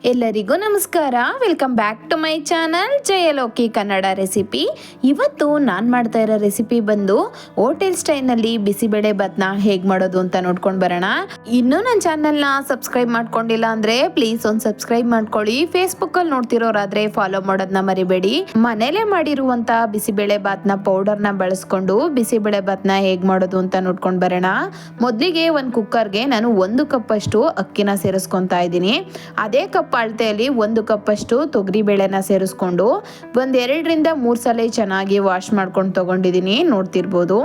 ಎಲ್ಲರಿಗೂ ನಮಸ್ಕಾರ. Welcome back to my channel Jayaloki Kannada recipe. ಇವತ್ತು ನಾನು ಮಾಡ್ತಾ ಇರೋ ರೆಸಿಪಿ ಬಂದು ಹೋಟೆಲ್ ಸ್ಟೈಲ್ನಲ್ಲಿ ಬಿಸಿಬೇಳೆ ಭಾತ್ನ ಹೇಗೆ ಮಾಡೋದು ಅಂತ ನೋಡ್ಕೊಂಡು ಬರೋಣ. ಇನ್ನೂ ನನ್ನ ಚಾನಲ್ನ ಸಬ್ಸ್ಕ್ರೈಬ್ ಮಾಡ್ಕೊಂಡಿಲ್ಲ ಅಂದರೆ ಪ್ಲೀಸ್ ಒಂದು ಸಬ್ಸ್ಕ್ರೈಬ್ ಮಾಡ್ಕೊಳ್ಳಿ. ಫೇಸ್ಬುಕ್ಕಲ್ಲಿ ನೋಡ್ತಿರೋರಾದರೆ ಫಾಲೋ ಮಾಡೋದನ್ನ ಮರಿಬೇಡಿ. ಮನೇಲೇ ಮಾಡಿರುವಂಥ ಬಿಸಿಬೇಳೆ ಭಾತ್ನ ಪೌಡರ್ನ ಬಳಸ್ಕೊಂಡು ಬಿಸಿಬೇಳೆ ಭಾತ್ನ ಹೇಗೆ ಮಾಡೋದು ಅಂತ ನೋಡ್ಕೊಂಡು ಬರೋಣ. ಮೊದಲಿಗೆ ಒಂದು ಕುಕ್ಕರ್ಗೆ ನಾನು 1 ಕಪ್ಪಷ್ಟು ಅಕ್ಕಿನ ಸೇರಿಸ್ಕೊತಾ ಇದ್ದೀನಿ. ಅದೇ ಕಪ್ ಅಳತೆಯಲ್ಲಿ 1 ಕಪ್ಪಷ್ಟು ತೊಗರಿ ಬೇಳೆನ ಸೇರಿಸ್ಕೊಂಡು ಒಂದು 2 ರಿಂದ 3 ಸಲ ಚೆನ್ನಾಗಿ ವಾಶ್ ಮಾಡ್ಕೊಂಡು ತಗೊಂಡಿದ್ದೀನಿ, ನೋಡ್ತಿರ್ಬೋದು.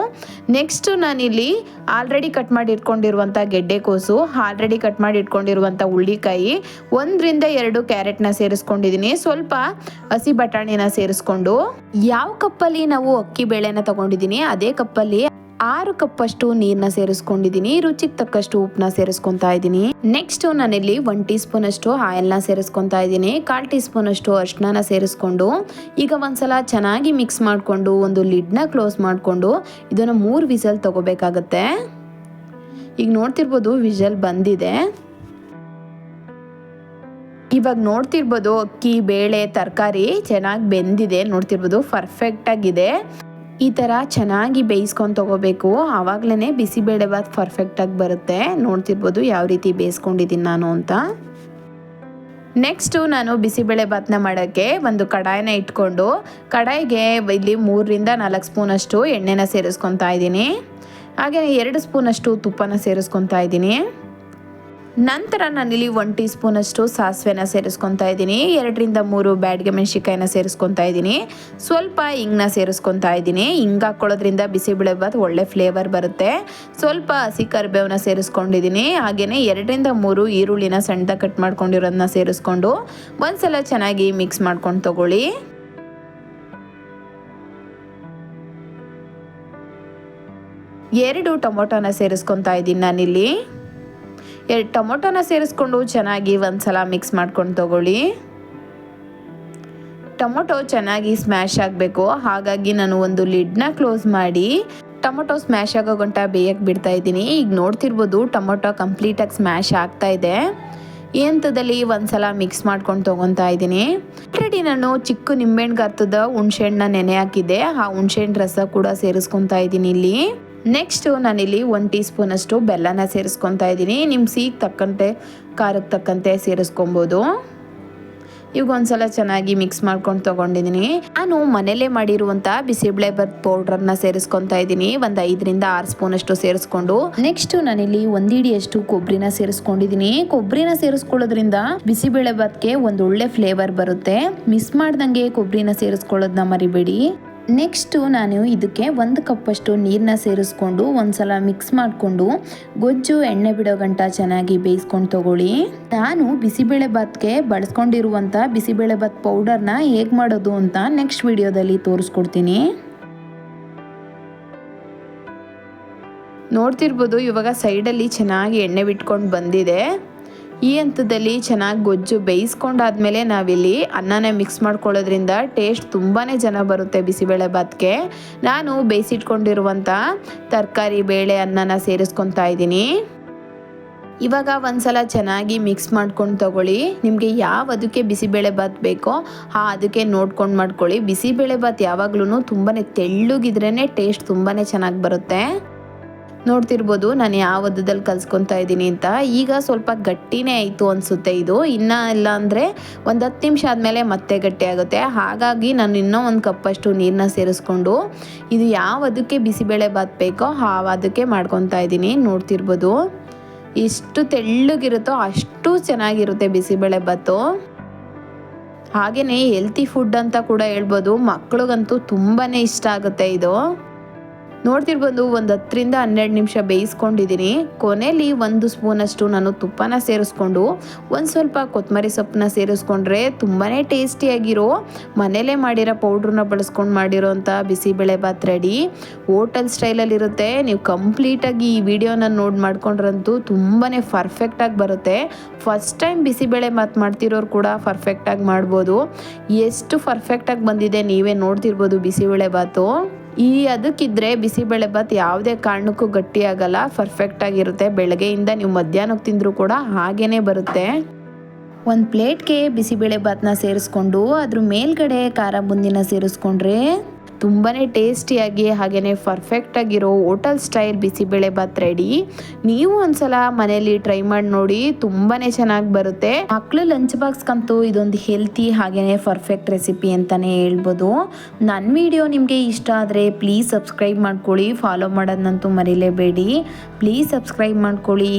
ನೆಕ್ಸ್ಟ್ ನಾನಿಲ್ಲಿ ಆಲ್ರೆಡಿ ಕಟ್ ಮಾಡಿ ಇಟ್ಕೊಂಡಿರುವಂಥ ಗೆಡ್ಡೆಕೋಸು, ಆಲ್ರೆಡಿ ಕಟ್ ಮಾಡಿ ಇಟ್ಕೊಂಡಿರುವಂಥ ಹುಳ್ಳಿಕಾಯಿ, 1 ರಿಂದ 2 ಕ್ಯಾರೆಟ್ನ ಸೇರಿಸ್ಕೊಂಡಿದ್ದೀನಿ. ಸ್ವಲ್ಪ ಹಸಿ ಬಟಾಣಿನ ಸೇರಿಸ್ಕೊಂಡು ಯಾವ ಕಪ್ಪಲ್ಲಿ ನಾವು ಅಕ್ಕಿ ಬೇಳೆನ ತಗೊಂಡಿದ್ದೀನಿ ಅದೇ ಕಪ್ಪಲ್ಲಿ 6 ಕಪ್ಪಷ್ಟು ನೀರನ್ನ ಸೇರಿಸ್ಕೊಂಡಿದ್ದೀನಿ. ರುಚಿಗೆ ತಕ್ಕಷ್ಟು ಉಪ್ಪನ್ನ ಸೇರಿಸ್ಕೊತಾ ಇದ್ದೀನಿ. ನೆಕ್ಸ್ಟ್ ನಾನಿಲ್ಲಿ 1 ಟೀ ಸ್ಪೂನ್ ಅಷ್ಟು ಆಯಿಲ್ನ ಸೇರಿಸ್ಕೊತಾ ಇದ್ದೀನಿ. 1/4 ಟೀ ಸ್ಪೂನ್ ಅಷ್ಟು ಅರಿಶಿನ ಸೇರಿಸ್ಕೊಂಡು ಈಗ ಒಂದ್ಸಲ ಚೆನ್ನಾಗಿ ಮಿಕ್ಸ್ ಮಾಡಿಕೊಂಡು ಒಂದು ಲಿಡ್ನ ಕ್ಲೋಸ್ ಮಾಡಿಕೊಂಡು ಇದನ್ನು 3 ವಿಸಲ್ ತಗೋಬೇಕಾಗತ್ತೆ. ಈಗ ನೋಡ್ತಿರ್ಬೋದು ವಿಸಲ್ ಬಂದಿದೆ. ಇವಾಗ ನೋಡ್ತಿರ್ಬೋದು ಅಕ್ಕಿ ಬೇಳೆ ತರಕಾರಿ ಚೆನ್ನಾಗಿ ಬೆಂದಿದೆ, ನೋಡ್ತಿರ್ಬೋದು ಪರ್ಫೆಕ್ಟ್ ಆಗಿದೆ. ಈ ಥರ ಚೆನ್ನಾಗಿ ಬೇಯಿಸ್ಕೊಂಡು ತಗೋಬೇಕು, ಆವಾಗಲೇ ಬಿಸಿಬೇಳೆ ಭಾತ್ ಪರ್ಫೆಕ್ಟಾಗಿ ಬರುತ್ತೆ. ನೋಡ್ತಿರ್ಬೋದು ಯಾವ ರೀತಿ ಬೇಯಿಸ್ಕೊಂಡಿದ್ದೀನಿ ನಾನು ಅಂತ. ನೆಕ್ಸ್ಟು ನಾನು ಬಿಸಿಬೇಳೆ ಭಾತ್ನ ಮಾಡೋಕ್ಕೆ ಒಂದು ಕಡಾಯಿನ ಇಟ್ಕೊಂಡು ಕಡಾಯಿಗೆ ಇಲ್ಲಿ 3 ರಿಂದ 4 ಸ್ಪೂನಷ್ಟು ಎಣ್ಣೆನ ಸೇರಿಸ್ಕೊತಾ ಇದ್ದೀನಿ. ಹಾಗೆ 2 ಸ್ಪೂನಷ್ಟು ತುಪ್ಪನ ಸೇರಿಸ್ಕೊತಾ ಇದ್ದೀನಿ. ನಂತರ ನಾನಿಲ್ಲಿ 1 ಟೀ ಸ್ಪೂನಷ್ಟು ಸಾಸಿವೆನ ಸೇರಿಸ್ಕೊತಾ ಇದ್ದೀನಿ. 2 ರಿಂದ 3 ಬ್ಯಾಡಗೆ ಮೆಣಸಿಕಾಯಿನ ಸೇರಿಸ್ಕೊತಾ ಇದ್ದೀನಿ. ಸ್ವಲ್ಪ ಹಿಂಗನ್ನ ಸೇರಿಸ್ಕೊತಾ ಇದ್ದೀನಿ. ಹಿಂಗೆ ಹಾಕ್ಕೊಳ್ಳೋದ್ರಿಂದ ಬಿಸಿಬೇಳೆ ಭಾತ್ ಒಳ್ಳೆ ಫ್ಲೇವರ್ ಬರುತ್ತೆ. ಸ್ವಲ್ಪ ಹಸಿ ಕರಿಬೇವನ್ನ ಸೇರಿಸ್ಕೊಂಡಿದ್ದೀನಿ. ಹಾಗೆಯೇ 2 ರಿಂದ 3 ಈರುಳ್ಳಿನ ಸಣ್ಣದಾಗಿ ಕಟ್ ಮಾಡ್ಕೊಂಡಿರೋದನ್ನ ಸೇರಿಸ್ಕೊಂಡು ಒಂದ್ಸಲ ಚೆನ್ನಾಗಿ ಮಿಕ್ಸ್ ಮಾಡ್ಕೊಂಡು ತಗೊಳ್ಳಿ. ಎರಡು ಟೊಮೊಟೊನ ಸೇರಿಸ್ಕೊತಾ ಇದ್ದೀನಿ ನಾನಿಲ್ಲಿ. 2 ಟೊಮೊಟೊನ ಸೇರಿಸ್ಕೊಂಡು ಚೆನ್ನಾಗಿ ಒಂದ್ಸಲ ಮಿಕ್ಸ್ ಮಾಡ್ಕೊಂಡು ತಗೊಳ್ಳಿ. ಟೊಮೊಟೊ ಚೆನ್ನಾಗಿ ಸ್ಮ್ಯಾಶ್ ಆಗಬೇಕು, ಹಾಗಾಗಿ ನಾನು ಒಂದು ಲಿಡ್ನ ಕ್ಲೋಸ್ ಮಾಡಿ ಟೊಮೊಟೊ ಸ್ಮ್ಯಾಶ್ ಆಗೋ ಗಂಟ ಬೇಯಕ್ಕೆ ಬಿಡ್ತಾ ಇದ್ದೀನಿ. ಈಗ ನೋಡ್ತಿರ್ಬೋದು ಟೊಮೊಟೊ ಕಂಪ್ಲೀಟಾಗಿ ಸ್ಮ್ಯಾಶ್ ಆಗ್ತಾ ಇದೆ. ಈ ಹಂತದಲ್ಲಿ ಒಂದ್ಸಲ ಮಿಕ್ಸ್ ಮಾಡ್ಕೊಂಡು ತೊಗೊತಾ ಇದ್ದೀನಿ. ಆಲ್ರೆಡಿ ನಾನು ಚಿಕ್ಕ ನಿಂಬೆಹಣ್ಣು ಗಾತ್ರದ ಹುಣಸೆಹಣ್ಣನ್ನ ನೆನೆ ಹಾಕಿದ್ದೆ, ಆ ಹುಣಸೆಹಣ್ಣು ರಸ ಕೂಡ ಸೇರಿಸ್ಕೊತಾ ಇದ್ದೀನಿ ಇಲ್ಲಿ. ನೆಕ್ಸ್ಟು ನಾನಿಲ್ಲಿ 1 ಟೀ ಸ್ಪೂನ್ ಅಷ್ಟು ಬೆಲ್ಲನ ಸೇರಿಸ್ಕೊತಾ ಇದ್ದೀನಿ. ನಿಮ್ಮ ಸಿಹಿಗೆ ತಕ್ಕಂತೆ ಖಾರಕ್ಕೆ ತಕ್ಕಂತೆ ಸೇರಿಸ್ಕೊಬೋದು. ಈಗ ಒಂದ್ಸಲ ಚೆನ್ನಾಗಿ ಮಿಕ್ಸ್ ಮಾಡ್ಕೊಂಡು ತೊಗೊಂಡಿದ್ದೀನಿ. ನಾನು ಮನೇಲೇ ಮಾಡಿರುವಂಥ ಬಿಸಿಬೇಳೆ ಭಾತ್ ಪೌಡ್ರನ್ನ ಸೇರಿಸ್ಕೊತಾ ಇದ್ದೀನಿ. ಒಂದು 5 ರಿಂದ 6 ಸ್ಪೂನ್ ಅಷ್ಟು ಸೇರಿಸ್ಕೊಂಡು ನೆಕ್ಸ್ಟು ನಾನಿಲ್ಲಿ 1 ಹಿಡಿಯಷ್ಟು ಕೊಬ್ಬರಿನ ಸೇರಿಸ್ಕೊಂಡಿದ್ದೀನಿ. ಕೊಬ್ಬರಿನ ಸೇರಿಸ್ಕೊಳ್ಳೋದ್ರಿಂದ ಬಿಸಿಬೇಳೆ ಭಾತ್ಗೆ ಒಂದು ಒಳ್ಳೆ ಫ್ಲೇವರ್ ಬರುತ್ತೆ. ಮಿಸ್ ಮಾಡ್ದಂಗೆ ಕೊಬ್ಬರಿನ ಸೇರಿಸ್ಕೊಳ್ಳೋದನ್ನ ಮರಿಬೇಡಿ. ನೆಕ್ಸ್ಟು ನಾನು ಇದಕ್ಕೆ 1 ಕಪ್ಪಷ್ಟು ನೀರನ್ನ ಸೇರಿಸ್ಕೊಂಡು ಒಂದ್ಸಲ ಮಿಕ್ಸ್ ಮಾಡಿಕೊಂಡು ಗೊಜ್ಜು ಎಣ್ಣೆ ಬಿಡೋ ಗಂಟ ಚೆನ್ನಾಗಿ ಬೇಯಿಸ್ಕೊಂಡು ತಗೊಳ್ಳಿ. ನಾನು ಬಿಸಿಬೇಳೆ ಭಾತ್ಗೆ ಬಳಸ್ಕೊಂಡಿರುವಂಥ ಬಿಸಿಬೇಳೆ ಭಾತ್ ಪೌಡರ್ನ ಹೇಗೆ ಮಾಡೋದು ಅಂತ ನೆಕ್ಸ್ಟ್ ವಿಡಿಯೋದಲ್ಲಿ ತೋರಿಸ್ಕೊಡ್ತೀನಿ. ನೋಡ್ತಿರ್ಬೋದು ಇವಾಗ ಸೈಡಲ್ಲಿ ಚೆನ್ನಾಗಿ ಎಣ್ಣೆ ಬಿಟ್ಕೊಂಡು ಬಂದಿದೆ. ಈ ಹಂತದಲ್ಲಿ ಚೆನ್ನಾಗಿ ಗೊಜ್ಜು ಬೇಯಿಸ್ಕೊಂಡಾದ್ಮೇಲೆ ನಾವಿಲ್ಲಿ ಅನ್ನನ ಮಿಕ್ಸ್ ಮಾಡ್ಕೊಳ್ಳೋದ್ರಿಂದ ಟೇಸ್ಟ್ ತುಂಬಾ ಜನ ಬರುತ್ತೆ ಬಿಸಿಬೇಳೆ ಭಾತ್ಗೆ. ನಾನು ಬೇಯಿಸಿಟ್ಕೊಂಡಿರುವಂಥ ತರಕಾರಿ ಬೇಳೆ ಅನ್ನನ ಸೇರಿಸ್ಕೊತಾ ಇದ್ದೀನಿ. ಇವಾಗ ಒಂದ್ಸಲ ಚೆನ್ನಾಗಿ ಮಿಕ್ಸ್ ಮಾಡ್ಕೊಂಡು ತಗೊಳ್ಳಿ. ನಿಮಗೆ ಯಾವ ಅದಕ್ಕೆ ಬಿಸಿಬೇಳೆ ಭಾತ್ ಬೇಕೋ ಅದಕ್ಕೆ ನೋಡ್ಕೊಂಡು ಮಾಡ್ಕೊಳ್ಳಿ. ಬಿಸಿಬೇಳೆ ಭಾತ್ ಯಾವಾಗ್ಲೂ ತುಂಬಾ ತೆಳ್ಳಗಿದ್ರೇ ಟೇಸ್ಟ್ ತುಂಬಾ ಚೆನ್ನಾಗಿ ಬರುತ್ತೆ. ನೋಡ್ತಿರ್ಬೋದು ನಾನು ಯಾವ ಹದದಲ್ಲಿ ಕಲ್ಸ್ಕೊತಾ ಇದ್ದೀನಿ ಅಂತ. ಈಗ ಸ್ವಲ್ಪ ಗಟ್ಟಿನೇ ಆಯಿತು ಅನಿಸುತ್ತೆ ಇದು. ಇನ್ನೂ ಇಲ್ಲ ಅಂದರೆ ಒಂದು 10 ನಿಮಿಷ ಆದಮೇಲೆ ಮತ್ತೆ ಗಟ್ಟಿ ಆಗುತ್ತೆ. ಹಾಗಾಗಿ ನಾನು ಇನ್ನೂ 1 ಕಪ್ಪಷ್ಟು ನೀರನ್ನ ಸೇರಿಸ್ಕೊಂಡು ಇದು ಯಾವ ಅದಕ್ಕೆ ಬಿಸಿಬೇಳೆ ಭಾತ್ ಬೇಕೋ ಅದಕ್ಕೆ ಮಾಡ್ಕೊತಾ ಇದ್ದೀನಿ. ನೋಡ್ತಿರ್ಬೋದು ಎಷ್ಟು ತೆಳ್ಳಗಿರುತ್ತೋ ಅಷ್ಟು ಚೆನ್ನಾಗಿರುತ್ತೆ ಬಿಸಿಬೇಳೆ ಭಾತು. ಹಾಗೆಯೇ ಹೆಲ್ತಿ ಫುಡ್ ಅಂತ ಕೂಡ ಹೇಳ್ಬೋದು. ಮಕ್ಳಿಗಂತೂ ತುಂಬಾ ಇಷ್ಟ ಆಗುತ್ತೆ ಇದು. ನೋಡ್ತಿರ್ಬೋದು ಒಂದು 10 ರಿಂದ 12 ನಿಮಿಷ ಬೇಯಿಸ್ಕೊಂಡಿದ್ದೀನಿ. ಕೊನೆಯಲ್ಲಿ 1 ಸ್ಪೂನಷ್ಟು ನಾನು ತುಪ್ಪನ ಸೇರಿಸ್ಕೊಂಡು ಒಂದು ಸ್ವಲ್ಪ ಕೊತ್ತಂಬರಿ ಸೊಪ್ಪನ್ನ ಸೇರಿಸ್ಕೊಂಡ್ರೆ ತುಂಬಾ ಟೇಸ್ಟಿಯಾಗಿರೋ ಮನೇಲೇ ಮಾಡಿರೋ ಪೌಡ್ರನ್ನ ಬಳಸ್ಕೊಂಡು ಮಾಡಿರೋಂಥ ಬಿಸಿಬೇಳೆ ಭಾತ್ ರೆಡಿ. ಹೋಟೆಲ್ ಸ್ಟೈಲಲ್ಲಿರುತ್ತೆ. ನೀವು ಕಂಪ್ಲೀಟಾಗಿ ಈ ವಿಡಿಯೋನ ನೋಡಿ ಮಾಡ್ಕೊಂಡ್ರಂತೂ ತುಂಬಾ ಪರ್ಫೆಕ್ಟಾಗಿ ಬರುತ್ತೆ. ಫಸ್ಟ್ ಟೈಮ್ ಬಿಸಿಬೇಳೆ ಭಾತ್ ಮಾಡ್ತಿರೋರು ಕೂಡ ಪರ್ಫೆಕ್ಟಾಗಿ ಮಾಡ್ಬೋದು. ಎಷ್ಟು ಪರ್ಫೆಕ್ಟಾಗಿ ಬಂದಿದೆ ನೀವೇ ನೋಡ್ತಿರ್ಬೋದು ಬಿಸಿಬೇಳೆ ಭಾತು. ಈ ಅದಕ್ಕಿದ್ರೆ ಬಿಸಿಬೇಳೆ ಭಾತ್ ಯಾವುದೇ ಕಾರಣಕ್ಕೂ ಗಟ್ಟಿ ಆಗಲ್ಲ, ಪರ್ಫೆಕ್ಟ್ ಆಗಿರುತ್ತೆ. ಬೆಳಗ್ಗೆಯಿಂದ ನೀವು ಮಧ್ಯಾಹ್ನಕ್ಕೆ ತಿಂದರೂ ಕೂಡ ಹಾಗೇನೆ ಬರುತ್ತೆ. ಒಂದು ಪ್ಲೇಟ್ಗೆ ಬಿಸಿಬೇಳೆಭಾತನ್ನ ಸೇರಿಸ್ಕೊಂಡು ಅದ್ರ ಮೇಲ್ಗಡೆ ಖಾರ ಬುಂದಿನ ಸೇರಿಸ್ಕೊಂಡ್ರೆ ತುಂಬಾ ಟೇಸ್ಟಿಯಾಗಿ ಹಾಗೆಯೇ ಪರ್ಫೆಕ್ಟಾಗಿರೋ ಹೋಟೆಲ್ ಸ್ಟೈಲ್ ಬಿಸಿಬೇಳೆಭಾತ್ ರೆಡಿ. ನೀವು ಒಂದ್ಸಲ ಮನೇಲಿ ಟ್ರೈ ಮಾಡಿ ನೋಡಿ, ತುಂಬಾ ಚೆನ್ನಾಗಿ ಬರುತ್ತೆ. ಮಕ್ಕಳು ಲಂಚ್ ಬಾಕ್ಸ್ಗಂತೂ ಇದೊಂದು ಹೆಲ್ತಿ ಹಾಗೆಯೇ ಪರ್ಫೆಕ್ಟ್ ರೆಸಿಪಿ ಅಂತಲೇ ಹೇಳ್ಬೋದು. ನನ್ನ ವಿಡಿಯೋ ನಿಮಗೆ ಇಷ್ಟ ಆದರೆ ಪ್ಲೀಸ್ ಸಬ್ಸ್ಕ್ರೈಬ್ ಮಾಡ್ಕೊಳ್ಳಿ, ಫಾಲೋ ಮಾಡೋದನ್ನಂತೂ ಮರಿಲೇಬೇಡಿ. ಪ್ಲೀಸ್ ಸಬ್ಸ್ಕ್ರೈಬ್ ಮಾಡ್ಕೊಳ್ಳಿ.